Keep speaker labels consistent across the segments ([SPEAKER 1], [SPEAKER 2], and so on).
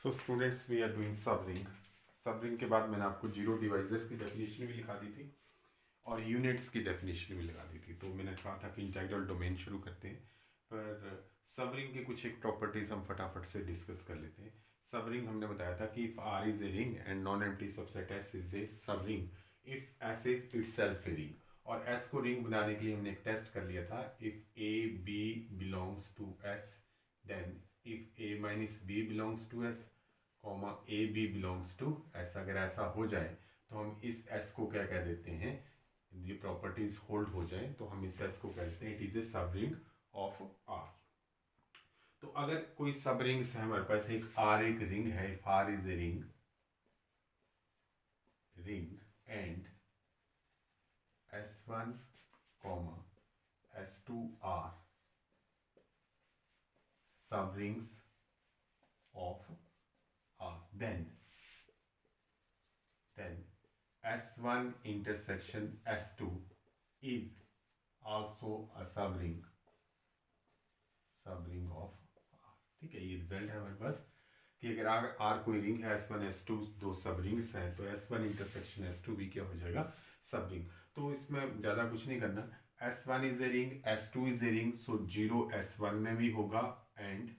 [SPEAKER 1] So students we are doing subring. Subring के बाद मैंने आपको जीरो डिवाइजर्स की डेफिनेशन भी लिखा दी थी और यूनिट्स की डेफिनेशन भी लगा दी थी। तो मैंने कहा था कि इंटीग्रल डोमेन शुरू करते हैं, पर सबरिंग के कुछ एक प्रॉपर्टीज हम फटाफट से डिस्कस कर लेते हैं। सबरिंग हमने बताया था कि if R is a ring and non empty subset S is a subring if S is itself a ring. और एस को रिंग बनाने के लिए हमने एक टेस्ट कर लिया था। If A B belongs to S, then if a minus B belongs to S, comma A B belongs to S. अगर ऐसा हो जाए तो हम इस एस को क्या कह देते हैं, ये प्रॉपर्टीज होल्ड हो जाए तो हम इस एस को कहते हैं इट इज ए सब रिंग ऑफ आर। तो अगर कोई सब रिंग्स है हमारे पास, एक आर एक रिंग है, if R is a ring and S1 comma S2 are subrings of R, then S1 intersection S2 is also a subring of R। ठीक है, ये रिजल्ट है हमारे पास कि अगर R कोई रिंग है, S1 S2 दो सब रिंग्स हैं, तो S1 इंटरसेक्शन S2 भी क्या हो जाएगा, सब रिंग। तो इसमें ज़्यादा कुछ नहीं करना। S1 is a ring, S2 is a ring, so 0 S1 में भी होगा एंड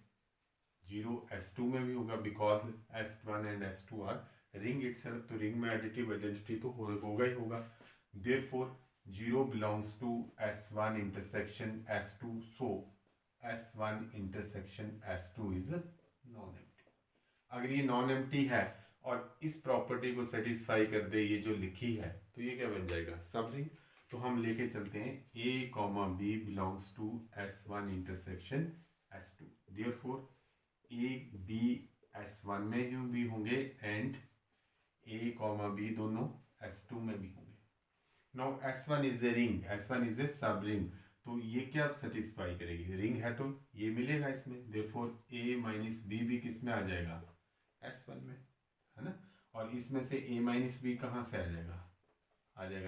[SPEAKER 1] 0 S2 में भी होगा, because S1 and S2 are ring itself. तो रिंग में एडिटिव आइडेंटिटी तो होगा ही होगा। Therefore 0 belongs to S1 intersection S2, so S1 intersection S2 is non empty. अगर ये नॉन एम्प्टी है और इस प्रॉपर्टी को सेटिस्फाई कर दे ये जो लिखी है, तो ये क्या बन जाएगा, सब रिंग। तो हम लेके चलते हैं A, B belongs to S1 intersection S2, therefore A B S1 में ही भी होंगे एंड ए कॉमा बी दोनों S2 में भी होंगे। Now S1 is a ring, S1 is a subring, तो ये क्या सेटिस्फाई करेगी, रिंग है तो ये मिलेगा इसमें। देयरफॉर ए माइनस बी भी किस में आ जाएगा, S1 में, है ना। और इसमें से ए माइनस बी कहाँ से आ जाएगा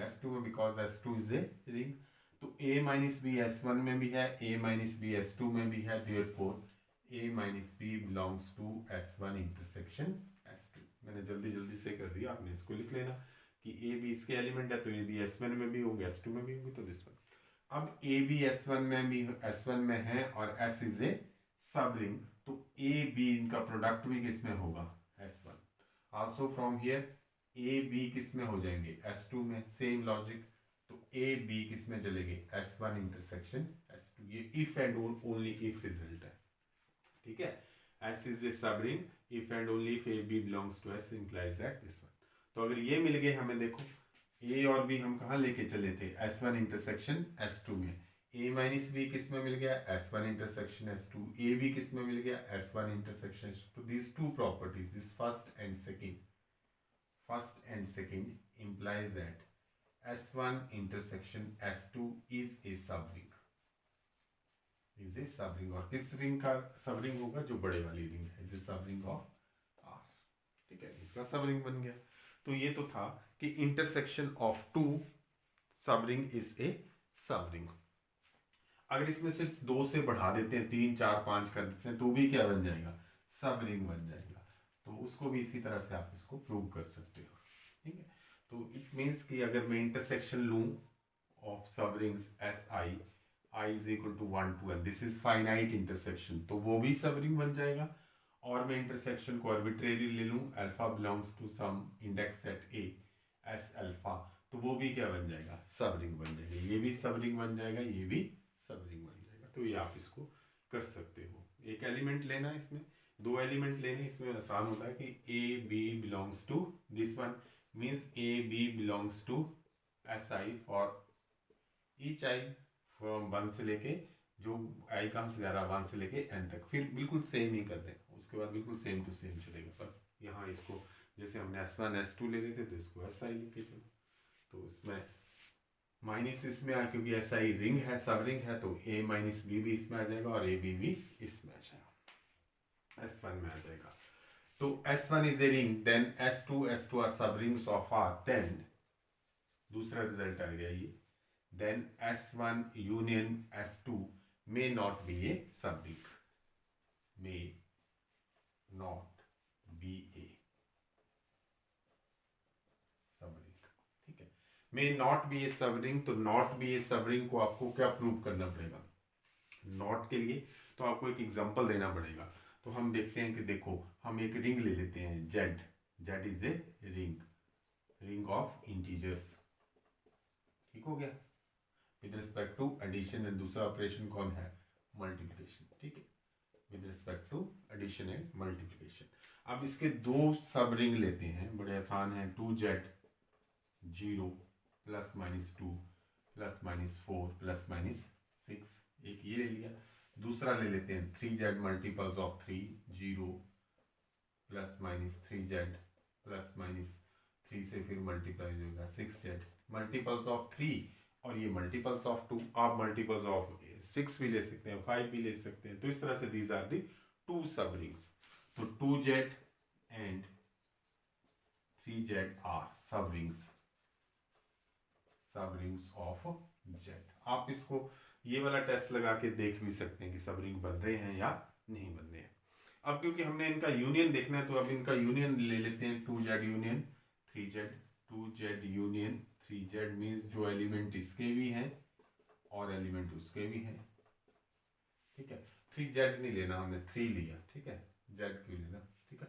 [SPEAKER 1] S2 में, because S2 is a ring. तो ए माइनस बी S1 में भी है, ए माइनस बी S2 में भी है, therefore A minus B belongs to S1 intersection S2। मैंने जल्दी से कर दिया, आपने इसको लिख लेना कि ए बी इसके एलिमेंट है, तो ए बी S1 में भी होंगे, S2 में भी होंगे, तो दिस वन। अब ए बी S1 में भी S1 में है और S is a subring, तो ए बी इनका प्रोडक्ट भी किस में होगा, S1। Also from here A B किस में हो जाएंगे, S2 में, सेम लॉजिक। तो ए बी किस में चलेंगे, S1 इंटरसेक्शन S2। ये if and only if result है, ठीक है। S is a subring if and only if A B belongs to S implies that this one. तो अगर ये मिल गए हमें, देखो ए और बी हम कहाँ लेके चले थे, S1 इंटरसेक्शन S2 में। ए माइनस बी किस में मिल गया, S1 intersection S2। A B किस में मिल गया, S1 इंटरसेक्शन S2। तो this two properties, this first and second implies that S1 intersection S2 is a subring, is a subring. और किस रिंग का सब रिंग होगा, जो बड़े वाली रिंग है, इज ए सब रिंग ऑफ आर। ठीक है, इसका सब रिंग बन गया। तो ये तो था कि इंटरसेक्शन ऑफ टू सब रिंग इज ए सब रिंग। अगर इसमें से 2 से बढ़ा देते हैं, 3 4 5 कर देते हैं, तो भी क्या बन जाएगा, सब रिंग बन जाएगा। तो उसको भी इसी तरह से आप इसको प्रूव कर सकते हो, ठीक है। तो इट मीन्स कि अगर मैं इंटरसेक्शन लूं ऑफ सब rings S I, I is equal to 1 to n, this is finite intersection, तो वो भी सब रिंग बन जाएगा। और मैं इंटरसेक्शन को आर्बिट्रेरी ले लूं, alpha belongs to some index set A S alpha, तो वो भी क्या बन जाएगा, सब रिंग बन जाएगा। ये भी सब रिंग बन जाएगा, ये भी सब रिंग बन जाएगा। तो ये आप इसको कर सकते हो। एक एलिमेंट लेना, इसमें 2 एलिमेंट लेने, इसमें आसान होता है कि A B belongs to this one, means A B belongs to S I for each I from 1 से लेके, जो आई कहाँ से जा रहा है 1 से लेके n तक। फिर बिल्कुल सेम ही कर दें, उसके बाद बिल्कुल सेम टू सेम चलेगा। बस यहाँ इसको जैसे हमने S1 S2 ले रहे थे, तो इसको SI लेके चलो। तो इसमें माइनस इसमें आ, क्योंकि SI रिंग है, सब रिंग है, तो A माइनस बी भी इसमें आ जाएगा और A B भी इसमें आ जाएगा, S1 में आ जाएगा। तो S1 is a ring, then S2 are subrings of R, then दूसरा रिजल्ट आ गया ये, then S1 union S2 may not be a subring, may not may not be a subring, तो not be a सब ring को आपको क्या prove करना पड़ेगा? नॉट के लिए तो आपको एक एग्जांपल देना पड़ेगा। तो हम देखते हैं कि देखो हम एक रिंग ले लेते हैं Z, Z is a ring, ring of integers, ठीक हो गया, with respect to addition, and दूसरा ऑपरेशन कौन है? मल्टीप्लिकेशन, ठीक है, with respect to addition and multiplication. अब इसके दो सब रिंग लेते हैं, बड़े आसान है, 2z 0 plus minus 2 plus minus 4 plus minus 6, एक ये ले लिया। दूसरा ले लेते हैं 3z multiples of 3 0 plus minus 3z plus minus 3 से फिर मल्टीप्लाई हो जाएगा 6z मल्टीपल्स ऑफ 3, और ये मल्टीपल्स ऑफ 2, आप मल्टीपल्स ऑफ 6 भी ले सकते हैं, 5 भी ले सकते हैं। तो इस तरह से दीज आर दी टू सब रिंग्स। तो 2z and 3z are subrings of z। आप इसको ये वाला टेस्ट लगा के देख भी सकते हैं कि सब रिंग बन रहे हैं या नहीं बन रहे हैं। अब क्योंकि हमने इनका यूनियन देखना है, तो अब इनका यूनियन ले लेते हैं, 2z union 3z, 2z union 3z means जो एलिमेंट इसके भी हैं और एलिमेंट उसके भी हैं, ठीक है। 3z नहीं लेना, हमने 3 लिया, ठीक है, z क्यों लेना, ठीक है।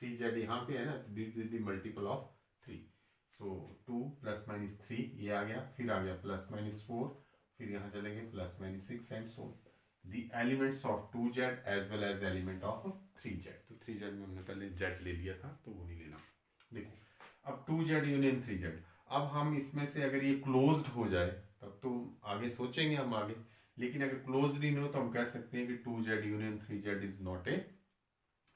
[SPEAKER 1] 3z यहाँ पे है ना, this is the multiple of 3, so 2 plus minus 3 ये आ गया, फिर आ गया प्लस माइनस 4, फिर यहाँ चलेंगे plus minus 6 and so the elements of 2z as well as element of 3z। तो 3z में हमने पहले z ले लिया था, तो वो नहीं लेना। देखो अब 2z यूनियन 3z, अब हम इसमें से अगर ये क्लोज्ड हो जाए तब तो आगे सोचेंगे हम आगे, लेकिन अगर क्लोज्ड नहीं हो तो हम कह सकते हैं कि 2z union 3z is not a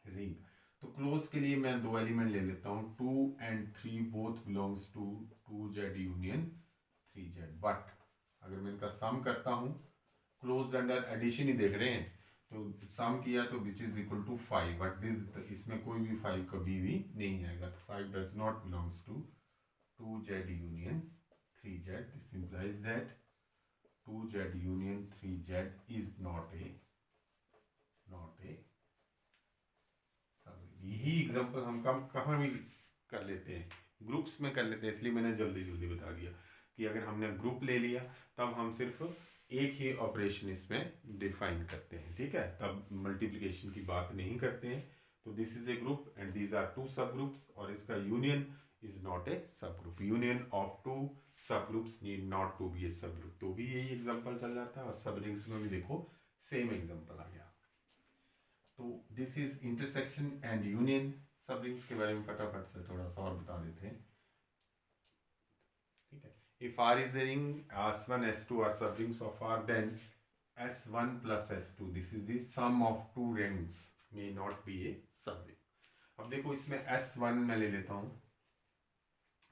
[SPEAKER 1] ring. तो क्लोज के लिए मैं दो एलिमेंट ले लेता हूँ, 2 and 3 both belongs to 2z union 3z, but अगर मैं इनका सम करता हूँ, क्लोज्ड अंडर एडिशन ही देख रहे हैं, तो सम किया तो which is equal to 5, but this इसमें कोई भी 5 कभी भी नहीं आएगा, तो 5 does not belongs to 2z union 3z। This implies that 2z union 3z is not a यही एग्जांपल हम कहाँ भी कर लेते हैं, ग्रुप्स में कर लेते हैं, इसलिए मैंने जल्दी जल्दी बता दिया कि अगर हमने ग्रुप ले लिया तब हम सिर्फ एक ही ऑपरेशन इसमें डिफाइन करते हैं, ठीक है, तब मल्टीप्लिकेशन की बात नहीं करते हैं। तो this is a group and these are two subgroups, और इसका union is not a subgroup, union of two subgroups need not to be a subgroup. तो भी यही एग्जांपल चल जाता है, और सब रिंग्स में भी देखो सेम एग्जांपल आ गया। तो this is intersection and union. सब रिंग्स के बारे में फटाफट से थोड़ा सा और बता देते हैं, ठीक है। If R is a ring, S1, S2 are subrings of R, then S1 plus S2, this is the sum of two rings, may not be a subring. अब देखो इसमें S1 मैं ले लेता हूँ,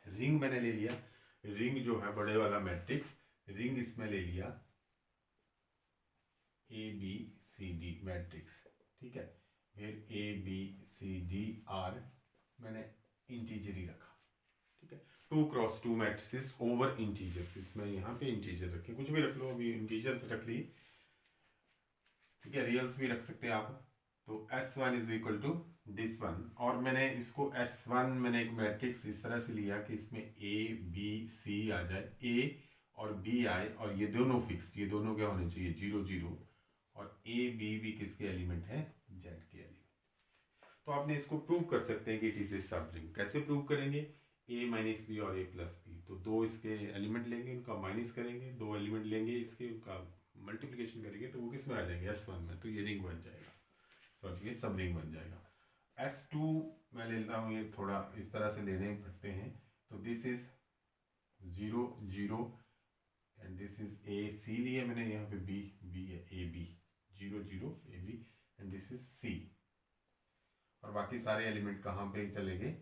[SPEAKER 1] रिंग मैंने ले लिया, रिंग जो है बड़े वाला मैट्रिक्स, रिंग इसमें ले लिया ABCD मैट्रिक्स, ठीक है, फिर ABCD मैंने इंटीजर ही रखा, ठीक है, 2x2 मैट्रिसेस ओवर इंटीजर्स, इसमें यहाँ पे इंटीजर रखे, कुछ भी रख लो, अभी इंटीजर्स रख ली, ठीक है, रियल्स भी रख सकते हैं आप। तो S1 is equal to this one, और मैंने इसको S1 मैंने एक मैट्रिक्स इस तरह से लिया कि इसमें A B C आ जाए, A और B आए, और ये दोनों फिक्स, ये दोनों क्या होने चाहिए 0 0, और A B भी किसके एलिमेंट है, Z के एलिमेंट। तो आपने इसको प्रूव कर सकते हैं कि इट इज ए सब रिंग। कैसे प्रूव करेंगे, A माइनस बी और A प्लस बी, तो दो इसके एलिमेंट लेंगे, उनका माइनस करेंगे, दो एलिमेंट लेंगे इसके, उनका मल्टीप्लिकेशन करेंगे, तो वो किस में आ जाएंगे, S1 में, तो ये रिंग बन जाएगा, सॉरी ये सब रिंग बन जाएगा। S2 मैं ले लेता हूँ, ये थोड़ा इस तरह से लेने पड़ते हैं, तो this is 0 0 and this is AC लिए मैंने, यहाँ पे B है, AB 0 0 AB and this is C, और बाकी सारे एलिमेंट कहाँ पे चले गए,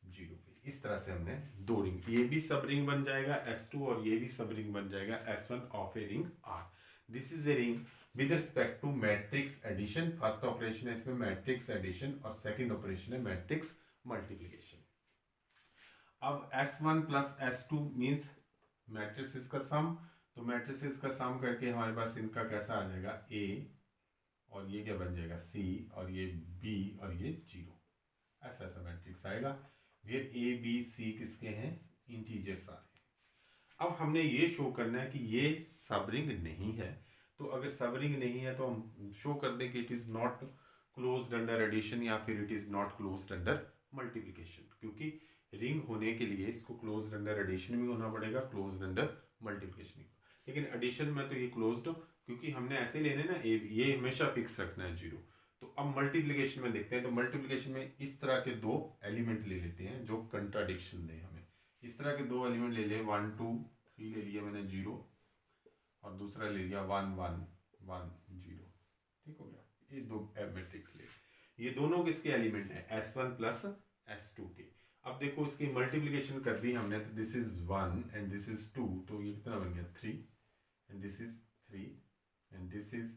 [SPEAKER 1] 0 पे। इस तरह से हमने दो रिंग, ये भी सब रिंग बन जाएगा S2, और ये भी सब रिंग बन जाएगा S1 of a ring R। This is a ring with respect to matrix addition, first operation है इसमें मैट्रिक्स एडिशन, और सेकंड ऑपरेशन है मैट्रिक्स मल्टीप्लिकेशन। अब S1 plus S2 means matrices का सम, तो मैट्रिसेस का सम करके हमारे पास इनका कैसा आ जाएगा A, और ये क्या बन जाएगा C, और ये B, और ये 0, ऐसा मैट्रिक्स आएगा वेयर ए बी सी किसके हैं, इंटीजर्स आ रहे हैं। अब हमने ये शो करना है कि ये सब रिंग नहीं है। तो अगर सब रिंग नहीं है तो हम शो कर दें कि it is not closed under addition या फिर it is not closed under multiplication, क्योंकि रिंग होने के लिए इसको क्लोज्ड अंडर एडिशन भी होना पड़ेगा, क्लोज्ड अंडर मल्टीप्लिकेशन भी। लेकिन एडिशन में तो ये क्लोज्ड, क्योंकि हमने ऐसे लेने ना ये हमेशा फिक्स रखना है 0। तो अब मल्टीप्लिकेशन में देखते हैं। तो मल्टीप्लिकेशन में इस तरह के दो एलिमेंट ले लेते हैं जो कंट्राडिक्शन दे हमें। इस तरह के दो एलिमेंट ले लिए, 1 2 3 ले लिया मैंने 0, और दूसरा ले लिया 1 1 1 0। ठीक हो गया, ये दो मैट्रिक्स ले। ये दोनों किसके एलिमेंट है, S1 प्लस S2 के। अब देखो इसकी मल्टीप्लिकेशन कर दी हमने, तो this is 1 and this is 2, तो ये कितना बन गया 3, and this is 3 and this is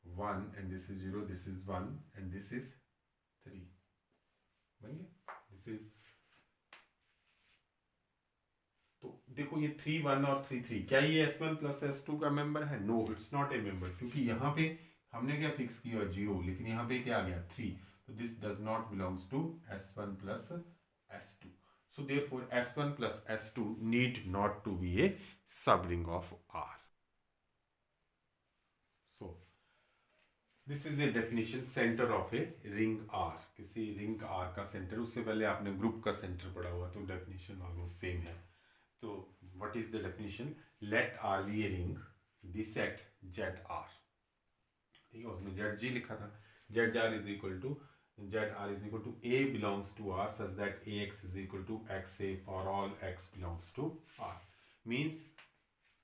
[SPEAKER 1] 1 and this is 0, this is 1 and this is 3 बन गया। दिस इज, तो देखो ये 3 1 और 3 3, क्या ये S1 प्लस S2 का मेंबर है? No, it's not a member, क्योंकि यहाँ पे हमने क्या फिक्स किया 0, लेकिन यहाँ पे क्या आ गया 3, तो this does not belongs to S1 plus S2। So therefore S1 plus S2 need not to be a subring of R. So this is a definition center of a ring R. किसी ring R का centre, उससे पहले आपने group का centre पढ़ा हुआ, तो definition almost same है। तो what is the definition? Let R be a ring, the set ZR। ठीक है, उसमें ZG लिखा था, ZR is equal to ZR is equal to A belongs to R such that AX is equal to XA for all X belongs to R। Means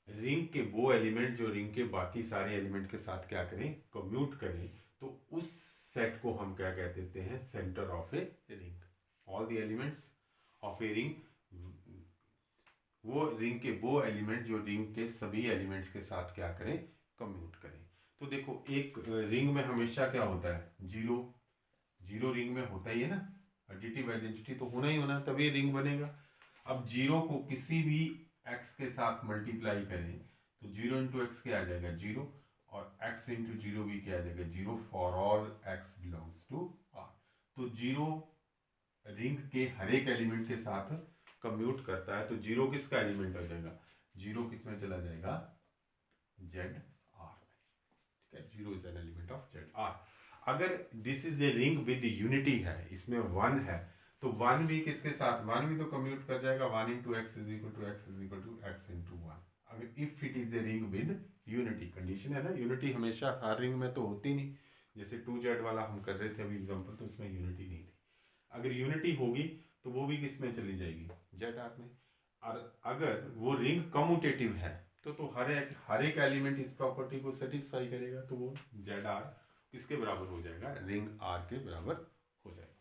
[SPEAKER 1] ring के वो element जो ring के बाकी सारे एलिमेंट के साथ क्या करें, कम्यूट करें, तो उस सेट को हम क्या कह देते हैं, centre of a ring. All the elements of a ring, वो रिंग के वो एलिमेंट जो रिंग के सभी एलिमेंट्स के साथ क्या करें, कम्यूट करें। तो देखो एक रिंग में हमेशा क्या होता है, जीरो रिंग में होता ही है ना, एडिटिव आइडेंटिटी तो होना ही होना, तभी रिंग बनेगा। अब 0 को किसी भी x के साथ मल्टीप्लाई करें तो 0 इंटू एक्स क्या आ जाएगा 0, और x इंटू 0 भी क्या आ जाएगा 0 for all x belongs to R। तो 0 रिंग के हर एक एलिमेंट के साथ कम्यूट करता है, तो 0 किसका एलिमेंट हो जाएगा, 0 किस में चला जाएगा, ZR में। ठीक है, 0 is an element of ZR। अगर this is a ring with unity है, इसमें 1 है, तो 1 भी किसके साथ, 1 भी तो कम्यूट कर जाएगा, 1 into x is equal to X is equal to x into 1। अगर if it is a ring with unity, condition है ना, यूनिटी हमेशा हर रिंग में तो होती नहीं। जैसे 2Z वाला हम कर रहे थे अभी एग्जांपल, तो इसमें यूनिटी नहीं थी। अगर यूनिटी होगी तो वो भी किस में चली जाएगी, ZR में। और अगर वो रिंग कम्यूटेटिव है तो हर एक एलिमेंट इस प्रॉपर्टी को सेटिस्फाई करेगा, तो वो ZR किसके बराबर हो जाएगा, रिंग R के बराबर हो जाएगा।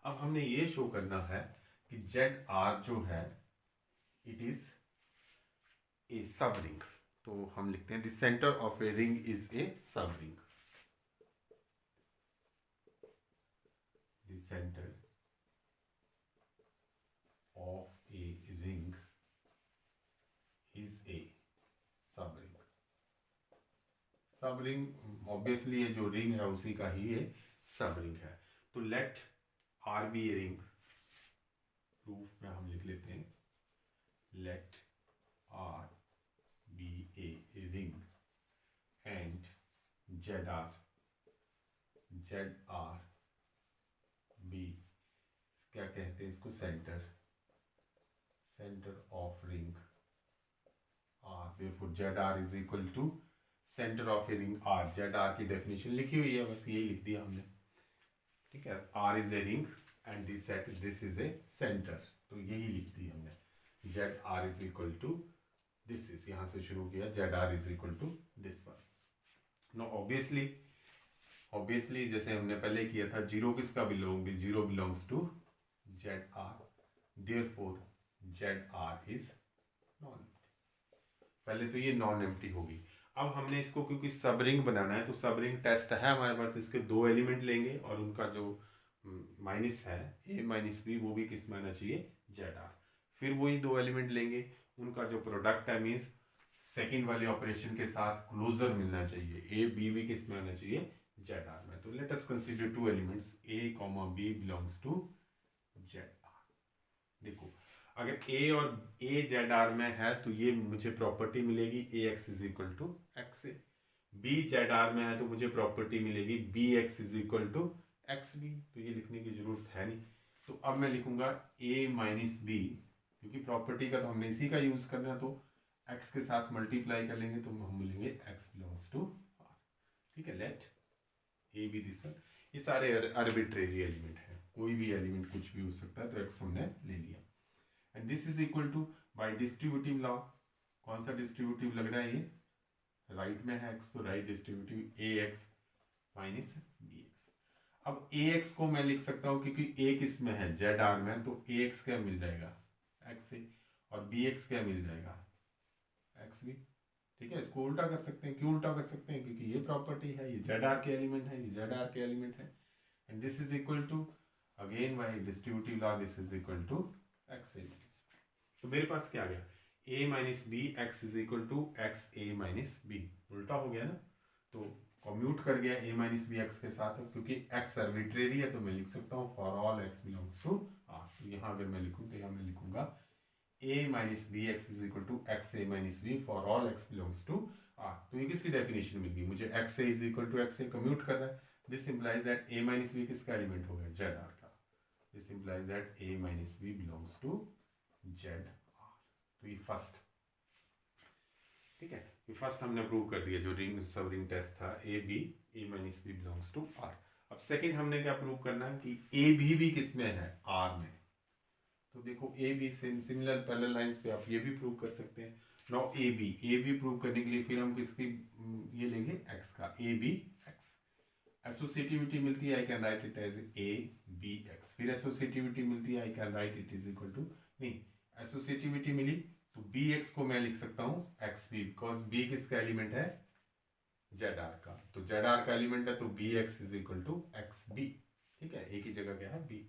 [SPEAKER 1] अब हमने ये शो करना है कि ZR जो है it is a subring. तो हम लिखते हैं the centre of a ring is a subring. The centre of a ring is a subring. सब रिंग ऑब्वियसली ये जो रिंग है उसी का ही ये सब रिंग है। तो let R be a ring, proof में हम लिख लेते हैं let R be a ring and ZR be, क्या कहते हैं इसको, center of ring R। therefore ZR is equal to center of a ring R। ZR की डेफिनेशन लिखी हुई है, बस यही लिख दिया हमने। ठीक है, R is a ring and this set this is a center, तो यही लिख दी हमने। ZR is equal to this is, यहां से शुरू किया, ZR is equal to this one. No obviously जैसे हमने पहले किया था, 0 किसका belong, 0 belongs to ZR, therefore ZR is non empty. पहले तो ये नॉन एम्प्टी होगी। अब हमने इसको क्योंकि सब रिंग बनाना है, तो सब रिंग टेस्ट है हमारे पास, इसके 2 एलिमेंट लेंगे और उनका जो माइनस है A माइनस B, वो भी किस में आना चाहिए, ZR। फिर वही 2 एलिमेंट लेंगे, उनका जो प्रोडक्ट है मीन्स सेकेंड वाले ऑपरेशन के साथ क्लोजर मिलना चाहिए, A B भी किस में आना चाहिए, ZR में। तो let us consider 2 elements A, B belongs to ZR। देखो अगर ए और ए जेड आर में है तो ये मुझे प्रॉपर्टी मिलेगी a x is equal to x a, b Z R में है तो मुझे प्रॉपर्टी मिलेगी b x is equal to x b. तो ये लिखने की जरूरत है नहीं। तो अब मैं लिखूंगा ए माइनस बी, क्योंकि प्रॉपर्टी का तो हमने इसी का यूज करना है, तो एक्स के साथ मल्टीप्लाई कर लेंगे तो हम मिलेंगे एक्स बिलोंग्स टू आर। ठीक है, let A B this one. ये सारे आर्बिट्रेरी एलिमेंट है, कोई भी एलिमेंट कुछ भी हो सकता है, तो एक्स हमने ले लिया। And this is equal to by distributive law, कौन सा डिस्ट्रीब्यूटिव लग रहा है, ये राइट में है एक्स, तो राइट डिस्ट्रीब्यूटिव ए एक्स माइनस बी एक्स। अब ए एक्स को मैं लिख सकता हूं क्योंकि ए किस में है, जेड आर में, तो ए एक्स क्या मिल जाएगा एक्स ए, और बी एक्स क्या मिल जाएगा एक्स बी। ठीक है, इसको उल्टा कर सकते हैं। क्यों उल्टा कर सकते हैं, क्योंकि ये प्रॉपर्टी है, ये जेड आर के एलिमेंट है, ये जेड आर के एलिमेंट है। And this is equal to again by distributive law this is equal to x a. तो मेरे पास क्या आ गया, a minus B x is equal to x A minus b. उल्टा हो गया ना, तो कम्यूट कर गया a माइनस बी एक्स के साथ, क्योंकि x आर्बिट्रेरी है तो मैं लिख सकता हूँ for all x belongs to r। तो यहाँ अगर मैं लिखूँ तो यहाँ मैं लिखूंगा a minus B x is equal to x A minus B for all x belongs to r। तो ये किसकी डेफिनेशन मिल गई मुझे, X A is equal to x A commute कर रहा है। This implies that a minus B किसका एलिमेंट हो गया, जेड आर का। This implies that a minus B belongs to Z R. तो ये फर्स्ट, ठीक है, ये फर्स्ट हमने प्रूव कर दिया जो रिंग सब रिंग टेस्ट था, A B A minus B belongs to R. अब सेकंड हमने क्या प्रूव करना है कि ए भी किस में है, आर में। तो देखो A B similar parallel lines पे आप ये भी प्रूव कर सकते हैं। नाउ ए बी प्रूव करने के लिए फिर हम किसकी ये लेंगे, एक्स का, ए बी एक्स। एसोसिएटिविटी मिलती है, I can write it as A B X. फिर एसोसिएटिविटी मिलती है, I can write it is equal to, नहीं एसोसिएटिविटी मिली तो बी एक्स को मैं लिख सकता हूं एक्स बी, बिकॉज बी किसका एलिमेंट है, जेड आर का। तो जेड आर का एलिमेंट है तो B x is equal to x B. ठीक है, एक ही जगह क्या है बी।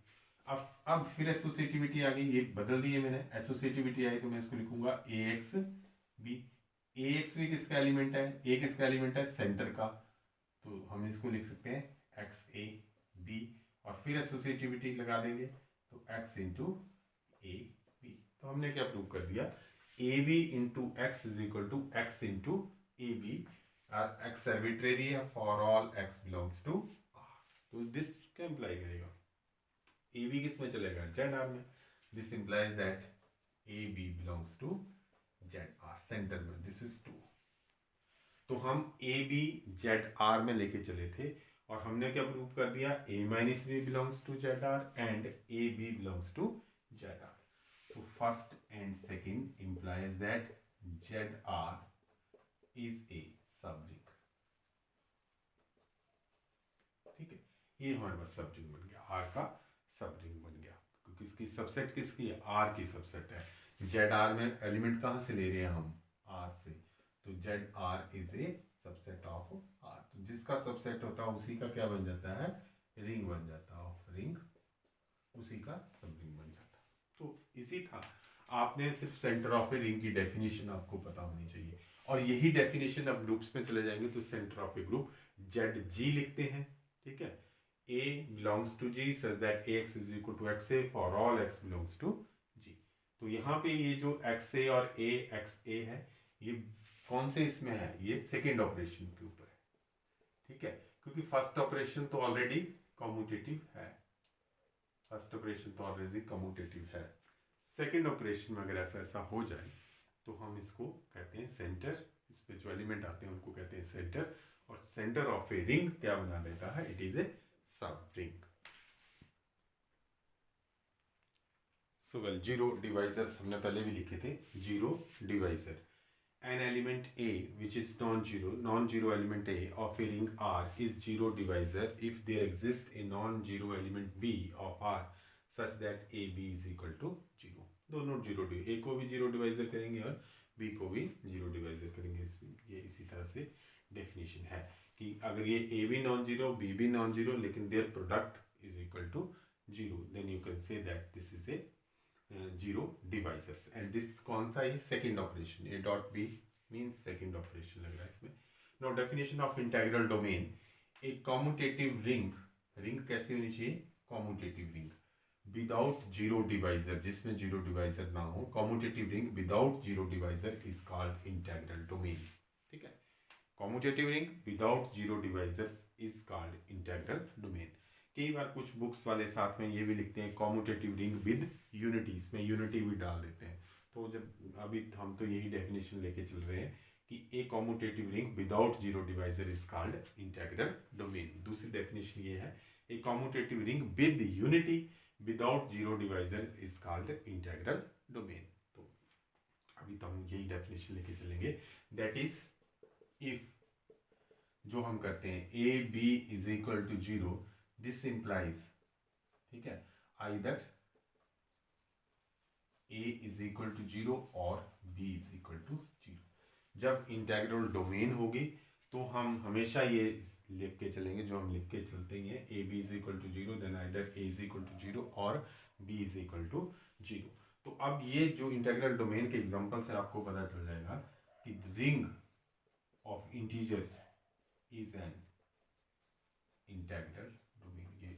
[SPEAKER 1] अब फिर एसोसिएटिविटी आ गई, ये बदल दी है मैंने, एसोसिएटिविटी आई तो मैं इसको लिखूंगा ए एक्स बी। ए एक्स बी किसका एलिमेंट है, ए किसका एलिमेंट है, सेंटर का, तो हम इसको लिख सकते हैं एक्स ए बी। और फिर एसोसिएटिविटी लगा देंगे तो एक्स इंटू ए बी। तो हमने क्या प्रूव कर दिया, a b into x is equal to x into a B. X arbitrary है for all x belongs to R. तो दिस क्या इंप्लाई करेगा, ए बी किस में चलेगा, जेड आर में। This implies that a B belongs to Z R, centre में, this is two. तो हम ए बी जेड आर में लेके चले थे और हमने क्या प्रूव कर दिया, a minus B belongs to Z R and a B belongs to Z R. तो first and second implies that Z R is a subring. ठीक है, ये हमारे पास सब रिंग बन गया, आर का सब रिंग बन गया, क्योंकि इसकी सबसेट किसकी है, आर की सबसेट है। जेड आर में एलिमेंट कहां से ले रहे हैं हम, आर से, तो Z R is a subset of R. तो जिसका सबसेट होता है उसी का क्या बन जाता है, रिंग बन जाता है, ऑफ रिंग, उसी का सब रिंग बन जाता है। तो इसी था, आपने सिर्फ सेंटर ऑफ ए रिंग की डेफिनेशन आपको पता होनी चाहिए, और यही डेफिनेशन अब ग्रुप्स में चले जाएंगे तो centre of a group Z G लिखते हैं। ठीक है, A belongs to G such that AX is equal to XA for all X belongs to G। तो यहाँ पे ये जो XA और AXA है, ये कौन से इसमें है, ये सेकेंड ऑपरेशन के ऊपर है। ठीक है, क्योंकि फर्स्ट ऑपरेशन तो ऑलरेडी कम्यूटेटिव है, फर्स्ट ऑपरेशन तो ऑलरेडी कम्यूटेटिव है। सेकेंड ऑपरेशन में अगर ऐसा ऐसा हो जाए तो हम इसको कहते हैं सेंटर, इस पे जो एलिमेंट आते हैं उनको कहते हैं सेंटर, और सेंटर ऑफ ए रिंग क्या बना देता है, इट इज ए सब ring. So well, zero divisors हमने पहले भी लिखे थे। Zero divisor, an element A which is non-zero element A of a ring R is zero divisor if there exists a non-zero element B of R such that A B is equal to 0। दोनों zero, A को भी zero divisor करेंगे और B को भी zero divisor करेंगे। ये इसी तरह से डेफिनेशन है कि अगर ये A भी नॉन जीरो, B भी नॉन जीरो, लेकिन their product is equal to zero, then you can say that this is a zero divisors. And this कौन सा है, second operation, A dot B means second operation लग रहा है इसमें। Now definition of integral domain, a commutative ring, ring कैसी होनी चाहिए, commutative ring without zero divisor, जिसमें जीरो डिवाइजर ना हो, commutative ring without zero divisor is called integral domain. ठीक है, commutative ring without zero divisors is called integral domain. कई बार कुछ बुक्स वाले साथ में ये भी लिखते हैं कॉम्यूटेटिव रिंग विद यूनिटी, इसमें यूनिटी भी डाल देते हैं। तो जब अभी हम तो यही डेफिनेशन लेके चल रहे हैं कि ए commutative ring without zero divisor is called integral domain. दूसरी डेफिनेशन ये है, ए commutative ring with unity without zero divisor is called integral domain. तो अभी तो हम यही डेफिनेशन लेके चलेंगे, दैट इज इफ जो हम करते हैं a B is equal to zero, this implies, ठीक है, either a is equal to zero और b is equal to zero. जब इंटेग्रल डोमेन होगी तो हम हमेशा ये लिख के चलेंगे, जो हम लिख के चलते हैं, a B is equal to zero, then either a is equal to zero और b is equal to zero. तो अब ये जो इंटेग्रल डोमेन के एग्जांपल से आपको पता चल जाएगा कि ring of integers is an integral domain. ये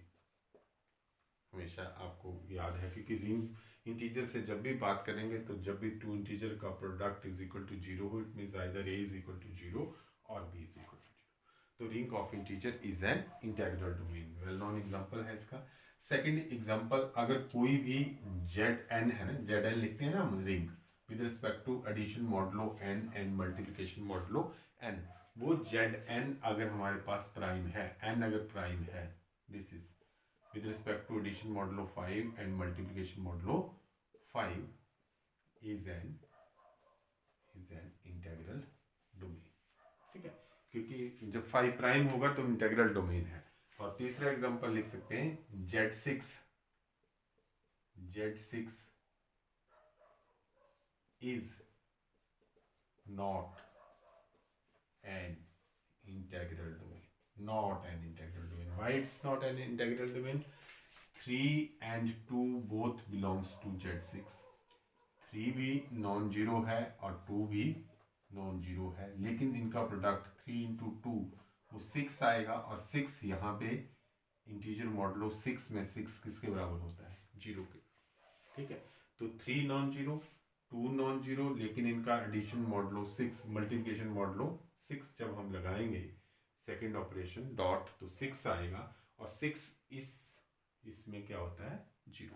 [SPEAKER 1] हमेशा आपको याद है, क्योंकि रिंग इंटीजर से जब भी बात करेंगे तो जब भी टू इंटीजर का product is equal to zero हो, it means either a is equal to zero और b is equal to zero. तो ring of integer is an integral domain, well known example है इसका। सेकंड एग्जांपल, अगर कोई भी Z N है ना, जेड एन लिखते हैं ना हम ring with respect to addition modulo N and multiplication modulo N, वो जेड एन अगर हमारे पास प्राइम है, एन अगर प्राइम है, this is with respect to addition modulo 5 and multiplication modulo 5 is an integral domain। ठीक है, क्योंकि जब 5 प्राइम होगा तो इंटेग्रल डोमेन है। और तीसरा एग्जांपल लिख सकते हैं Z6 is not an integral domain, not an integral domain। Why it's not an integral domain? 3 and 2 both belongs to Z6, 3 भी नॉन जीरो है और 2 भी नॉन जीरो है, लेकिन इनका प्रोडक्ट 3 इंटू 2 वो 6 आएगा, और 6 यहाँ पे इंटीजर मॉडलो 6 में 6 किसके बराबर होता है, जीरो के। ठीक है, तो 3 नॉन जीरो, 2 नॉन जीरो, लेकिन इनका एडिशन मॉडलो 6, मल्टीप्लिकेशन मॉडलो 6 जब हम लगाएंगे सेकेंड ऑपरेशन डॉट, तो 6 आएगा, और 6 इसमें क्या होता है, जीरो।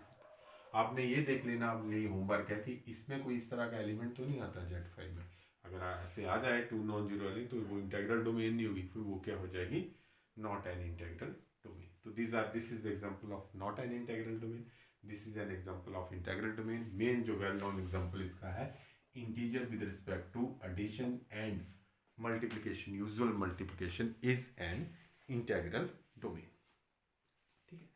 [SPEAKER 1] आपने ये देख लेना, अब ये होमवर्क है कि इसमें कोई इस तरह का एलिमेंट तो नहीं आता Z5 में। अगर ऐसे आ जाए 2 नॉन जीरो वाली, तो वो इंटेग्रल डोमेन नहीं होगी, फिर वो क्या हो जाएगी, नॉट एन इंटेग्रल डोमेन। तो this is the example of not an integral domain, this is an example of integral domain. Main जो वेल नोन एग्जांपल इसका है, integer with respect to addition and multiplication, usual multiplication is an integral domain. ठीक है,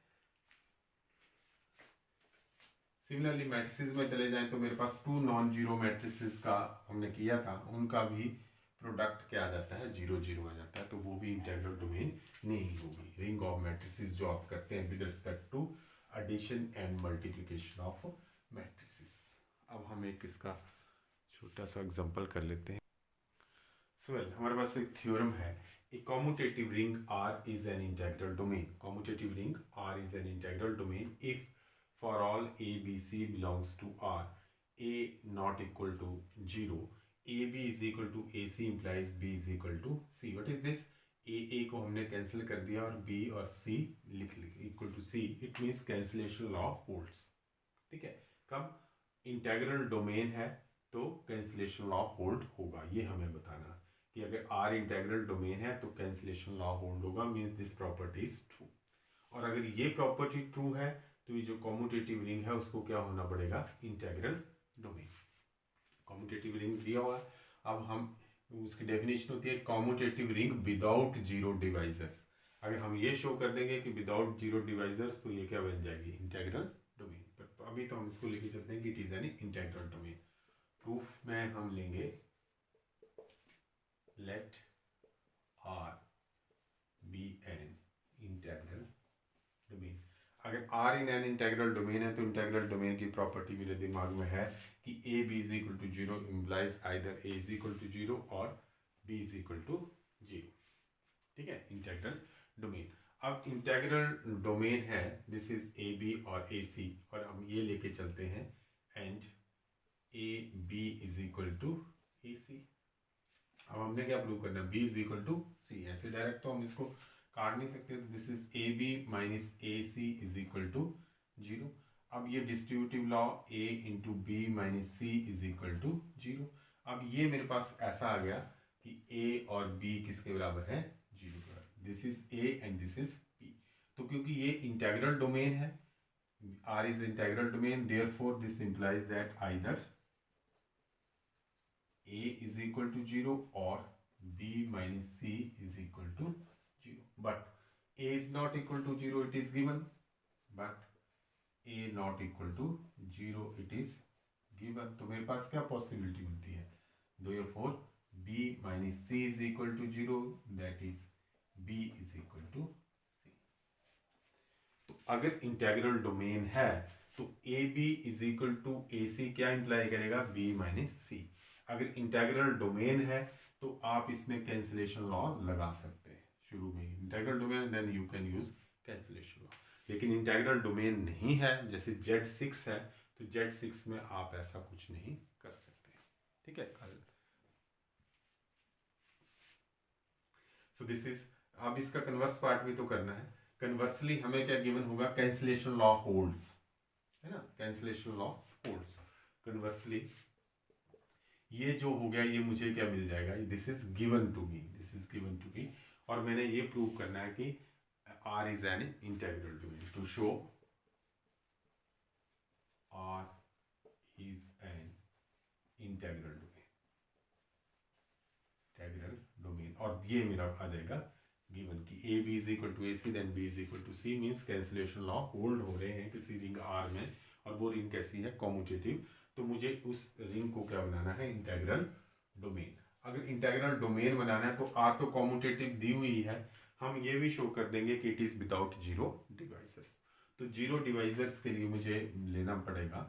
[SPEAKER 1] similarly matrices में चले जाएं तो मेरे पास 2 नॉन जीरो मैट्रिसेस का हमने किया था, उनका भी प्रोडक्ट क्या आ जाता है, 0 0 आ जाता है, तो वो भी इंटेग्रल डोमेन नहीं होगी। रिंग ऑफ मैट्रिसेस जो आप करते हैं with respect to addition and multiplication of matrices. अब हम एक इसका छोटा सा एग्जांपल कर लेते हैं। हमारे पास एक थ्योरम है, ए commutative ring R is an integral domain, commutative ring R is an integral domain if for all a b c belongs to R, a not equal to 0, ab is equal to ac implies b is equal to c। what is this, a को हमने cancel कर दिया और b और c लिख लिया equal to c, it means cancellation law holds. ठीक है, कब इंटेग्रल डोमेन है तो कैंसिलेशन लॉ होल्ड होगा, ये हमें बताना कि अगर R इंटेग्रल डोमेन है तो कैंसिलेशन लॉ होल्ड होगा, means this property is true. और अगर ये प्रॉपर्टी ट्रू है तो ये जो कॉम्यूटेटिव रिंग है उसको क्या होना पड़ेगा, इंटेग्रल डोमेन। कॉम्यूटेटिव रिंग दिया हुआ, अब हम उसकी डेफिनेशन होती है commutative ring without zero divisors. अगर हम ये शो कर देंगे कि विदाउट जीरो डिवाइजर्स, तो ये क्या बन जाएगी, इंटेग्रल डोमेन। पर अभी तो हम इसको लेके चलते हैं कि it is an integral domain. Proof में हम लेंगे let R be an integral domain। अगर R in an integral domain है तो इंटेग्रल डोमेन की प्रॉपर्टी मेरे दिमाग में है कि a b is equal to 0 implies either a is equal to 0 और b is equal to 0। ठीक है, इंटेग्रल डोमेन। अब इंटेग्रल डोमेन है, दिस इज ए बी और ए सी, और हम ये लेके चलते हैं and a B is equal to A c. अब हमने क्या प्रूव करना है, b is equal to c. ऐसे डायरेक्ट तो हम इसको काट नहीं सकते, तो this is a b minus a c is equal to 0। अब ये distributive law a into b minus C is equal to 0। अब ये मेरे पास ऐसा आ गया कि ए और बी किसके बराबर है, 0 के बराबर। This is A and this is B. तो क्योंकि ये इंटेग्रल डोमेन है, R is integral domain, therefore this implies that either A is equal to 0 or B minus C is equal to 0. But A is not equal to 0, it is given. But A not equal to 0, it is given. तो मेरे पास क्या possibility होती है, therefore B minus C is equal to 0, that is B is equal to C. तो अगर integral domain है तो a B is equal to A c क्या इंप्लाई करेगा, बी माइनस सी। अगर इंटेग्रल डोमेन है तो आप इसमें कैंसिलेशन लॉ लगा सकते हैं शुरू में, integral domain then you can use cancellation law. लेकिन इंटेग्रल डोमेन नहीं है, जैसे Z6 है, तो Z6 में आप ऐसा कुछ नहीं कर सकते, ठीक है। सो दिस इज, अब इसका कन्वर्स पार्ट भी तो करना है। कन्वर्सली हमें क्या गिवन होगा, कैंसिलेशन लॉ होल्ड्स, है ना, कैंसिलेशन लॉ होल्ड्स। कन्वर्सली ये जो हो गया, ये मुझे क्या मिल जाएगा, this is given to me, this is given to me. और मैंने ये प्रूव करना है कि R is an integral domain. To show R is an integral domain, integral domain, और ये मेरा आ जाएगा गिवन कि A B is equal to A C then B is equal to C, means cancellation law hold हो रहे हैं किसी रिंग आर में, और वो रिंग कैसी है, कॉम्यूटेटिव। तो मुझे उस रिंग को क्या बनाना है, इंटेग्रल डोमेन। अगर इंटेग्रल डोमेन बनाना है तो आर तो कॉम्यूटेटिव दी हुई है, हम ये भी शो कर देंगे कि it is without zero divisors. तो जीरो डिवाइजर्स के लिए मुझे लेना पड़ेगा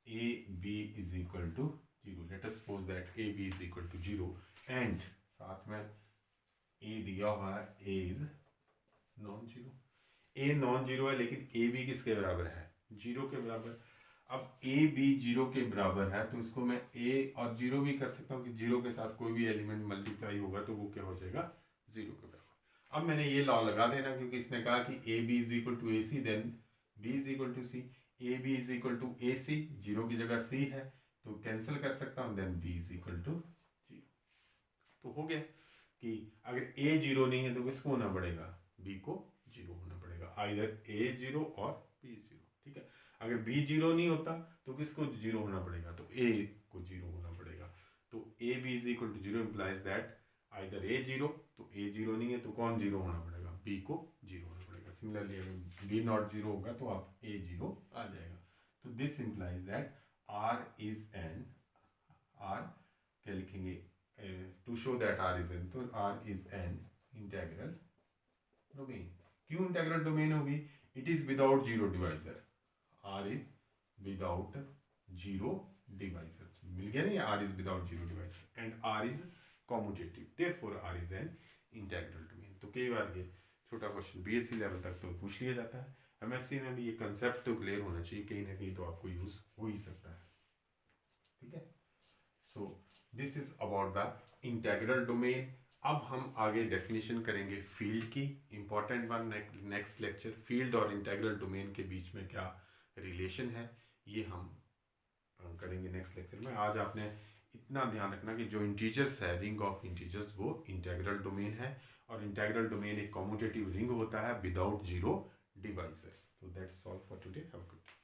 [SPEAKER 1] a B is equal to 0। Let us suppose that a B is equal to 0 and साथ में ए दिया हुआ है, a is non zero. A non zero है लेकिन ए बी किसके बराबर है, 0 के बराबर। अब ए बी 0 के बराबर है तो इसको मैं ए और 0 भी कर सकता हूँ कि 0 के साथ कोई भी एलिमेंट मल्टीप्लाई होगा तो वो क्या हो जाएगा, 0 के बराबर। अब मैंने ये लॉ लगा देना, क्योंकि इसने कहा कि A B is equal to A C then B is equal to c. A B is equal to A c, 0 की जगह सी है तो कैंसिल कर सकता हूँ, then B is equal to 0। तो हो गया कि अगर ए 0 नहीं है तो किसको होना पड़ेगा, बी को 0 होना पड़ेगा, आइदर ए 0 और बी 0, ठीक है। अगर बी 0 नहीं होता तो किसको 0 होना पड़ेगा, तो ए को 0 होना पड़ेगा। तो a B is equal to 0 implies that either a 0, तो ए 0 नहीं है तो कौन 0 होना पड़ेगा, बी को 0 होना पड़ेगा। सिमिलरली अगर बी नॉट 0 होगा तो आप ए 0 आ जाएगा। तो this implies that R is an, R क्या लिखेंगे, to show that R is n, तो R is an integral domain। क्यों इंटेग्रल डोमेन होगी, it is without zero divisor, R is without zero divisors. मिल गया नहीं, R is without zero divisor and R is commutative, therefore R is an integral domain। तो कई बार ये छोटा question BSc level तक तो पूछ लिया जाता है, MSc में भी ये कंसेप्ट तो क्लियर होना चाहिए, कहीं ना कहीं तो आपको यूज हो ही सकता है, ठीक है। So this is about the integral domain. अब हम आगे डेफिनेशन करेंगे फील्ड की, important one, next lecture. Field और इंटेग्रल डोमेन के बीच में क्या रिलेशन है ये हम करेंगे नेक्स्ट लेक्चर में। आज आपने इतना ध्यान रखना कि जो इंटीजर्स है, रिंग ऑफ इंटीजर्स, वो इंटेग्रल डोमेन है, और इंटेग्रल डोमेन एक कॉम्यूटेटिव रिंग होता है विदाउट जीरो डिवाइजर्स। तो that's all for today, have a good day.